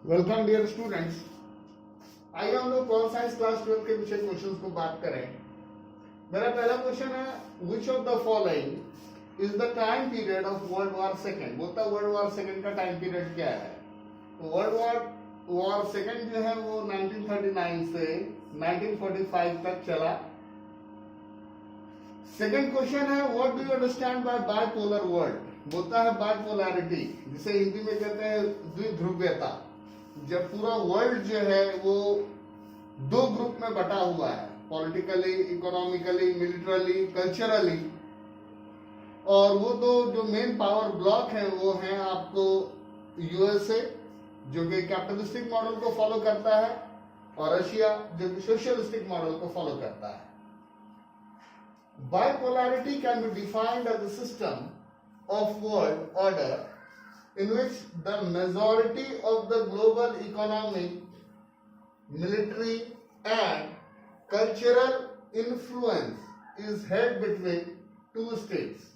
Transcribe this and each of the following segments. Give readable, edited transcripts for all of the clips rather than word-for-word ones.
Welcome dear students. आइए हम लोग पॉल साइंस क्लास 12 के कुछ क्वेश्चंस को बात करें। मेरा पहला क्वेश्चन है, which of the following is the time period of world war second. बोलता वर्ल्ड वॉर सेकेंड का टाइम पीरियड क्या है। तो वर्ल्ड वॉर सेकेंड जो है वो 1939 से 1945 तक चला। सेकेंड क्वेश्चन है, what do you understand by bipolar world. बोलता है बाइपोलैरिटी, जिसे हिंदी में कहते हैं द्विध्रुवीयता। जब पूरा वर्ल्ड जो है वो दो ग्रुप में बटा हुआ है, पॉलिटिकली, इकोनॉमिकली, मिलिटरली, कल्चरली, और वो दो जो मेन पावर ब्लॉक है वो है आपको यूएसए जो कि कैपिटलिस्टिक मॉडल को फॉलो करता है, और रशिया जो कि सोशलिस्टिक मॉडल को फॉलो करता है। Bipolarity can be defined as a system of world order in which the majority of the global economic, military and cultural influence is held between two states.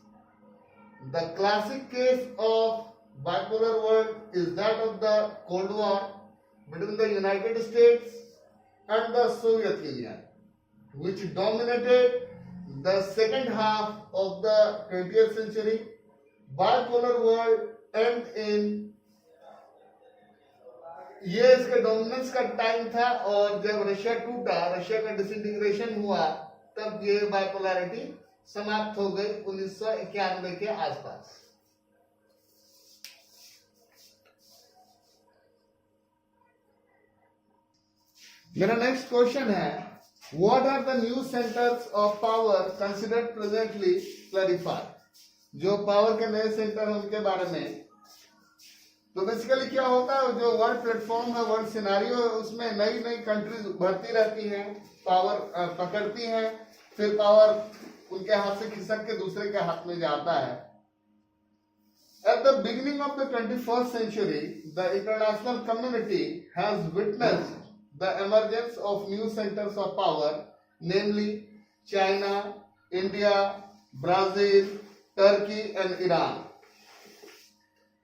The classic case of bipolar world is that of the Cold War between the United States and the Soviet Union, which dominated the second half of the 20th century. Bipolar world end in ये इसके dominance का time था, और जब Russia टूटा, Russia का disintegration हुआ, तब ये बाइपोलैरिटी समाप्त हो गई 1991 के आसपास। मेरा नेक्स्ट क्वेश्चन है, What are the new centers of power considered presently? Clarify. जो पावर के नए सेंटर हैं उनके बारे में। तो बेसिकली क्या होता है, जो वर्ल्ड प्लेटफॉर्म है, वर्ल्ड सिनारियो है, उसमें नई नई कंट्रीज बढ़ती रहती हैं, पावर पकड़ती हैं, फिर पावर उनके हाथ से खिसक के दूसरे के हाथ में जाता है। At the beginning of the 21st century, the international community has witnessed the emergence of new centers of power, namely China, India, Brazil, Turkey and Iran.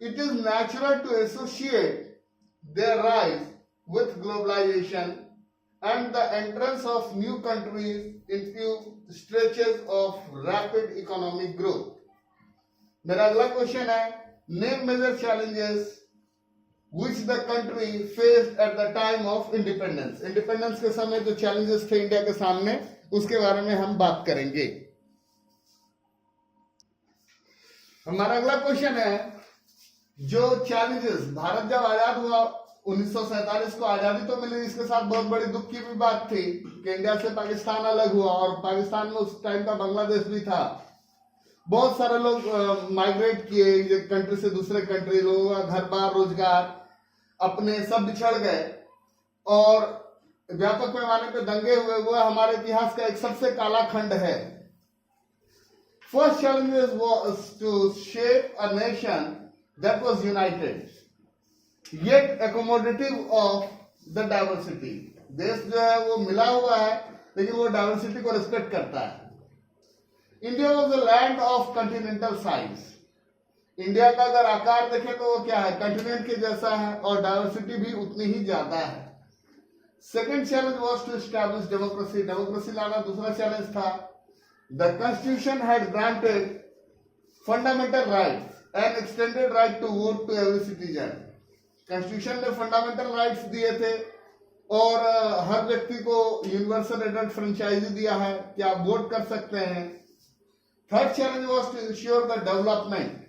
It is natural to associate their rise with globalization and the entrance of new countries into stretches of rapid economic growth. मेरा अगला question है, name major challenges which the country faced at the time of independence. Independence के समय जो challenges थे India के सामने, उसके बारे में हम बात करेंगे। हमारा अगला क्वेश्चन है, जो चैलेंजेस, भारत जब आजाद हुआ 1947 को आजादी तो मिली, इसके साथ बहुत बड़ी दुख की भी बात थी कि इंडिया से पाकिस्तान अलग हुआ, और पाकिस्तान में उस टाइम का बांग्लादेश भी था। बहुत सारे लोग माइग्रेट किए एक कंट्री से दूसरे कंट्री, लोगों का घर बार, रोजगार अपने सब बिछड़ गए, और व्यापक पैमाने पे दंगे हुए। वो हमारे इतिहास का एक सबसे काला खंड है। First challenge was to shape a nation that was united yet accommodative of the diversity. देश जो है वो मिला हुआ है, लेकिन वो डाइवर्सिटी को रिस्पेक्ट करता है। India was a land of Continental size. India का अगर आकार देखें तो वो क्या है, कंटिनेंट के जैसा है, और डाइवर्सिटी भी उतनी ही ज्यादा है। Second challenge was to establish democracy. Democracy लाना दूसरा चैलेंज था। The constitution had granted fundamental rights and extended right to vote to every citizen. Constitution ने फंडामेंटल राइट्स दिए थे, और हर व्यक्ति को यूनिवर्सल एडल्ट फ्रेंचाइजी दिया है कि आप वोट कर सकते हैं। Third challenge was to ensure the development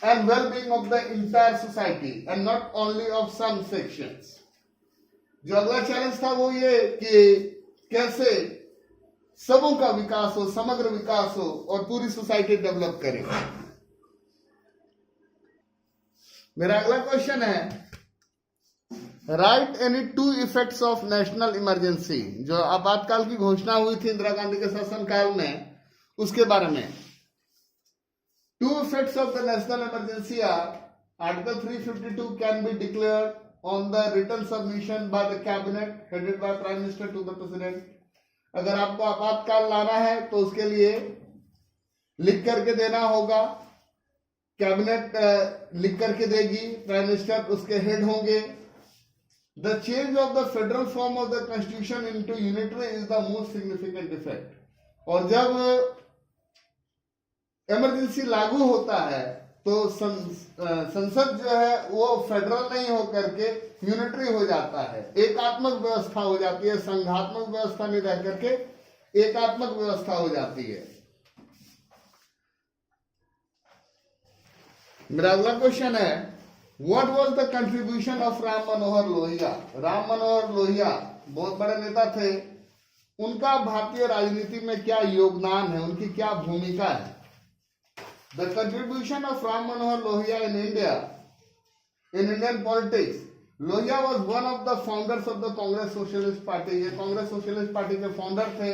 and well-being of the entire society and not only of some sections. जो अगला चैलेंज था वो ये कि कैसे सबों का विकास हो, समग्र विकास हो, और पूरी सोसाइटी डेवलप करे। मेरा अगला क्वेश्चन है, right any two effects of national emergency. जो आपातकाल की घोषणा हुई थी इंदिरा गांधी के शासनकाल में, उसके बारे में। Two effects of the national emergency are: Article 352 can be declared on the written submission by the cabinet headed by Prime Minister to the President. अगर आपको आपातकाल लाना है तो उसके लिए लिख करके देना होगा, कैबिनेट लिख करके देगी, प्राइम मिनिस्टर उसके हेड होंगे। The change of the federal form of the constitution into unitary is the most significant effect. और जब इमरजेंसी लागू होता है तो संसद जो है वो फेडरल नहीं होकर के यूनिटरी हो जाता है, एकात्मक व्यवस्था हो जाती है, संघात्मक व्यवस्था में रह करके एकात्मक व्यवस्था हो जाती है। मेरा अगला क्वेश्चन है, what was the contribution of Ram Manohar Lohia. Ram Manohar Lohia बहुत बड़े नेता थे, उनका भारतीय राजनीति में क्या योगदान है, उनकी क्या भूमिका है। The contribution of Ram Manohar Lohia in India, in Indian politics. Lohia was one of the founders of the Congress Socialist Party. ये कांग्रेस सोशलिस्ट पार्टी के फाउंडर थे,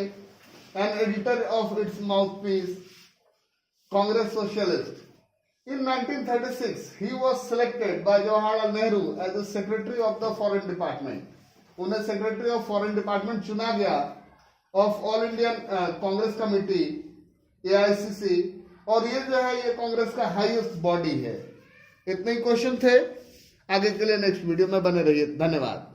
and editor of its mouthpiece, Congress Socialist. In 1936, he was selected by Jawaharlal Nehru as the Secretary of the Foreign Department. उन्हें Secretary of Foreign Department चुना गया of All Indian Congress Committee, AICC, और ये जो है ये कांग्रेस का highest body है। इतने ही क्वेश्चन थे, आगे के लिए नेक्स्ट वीडियो में बने रहिए। धन्यवाद।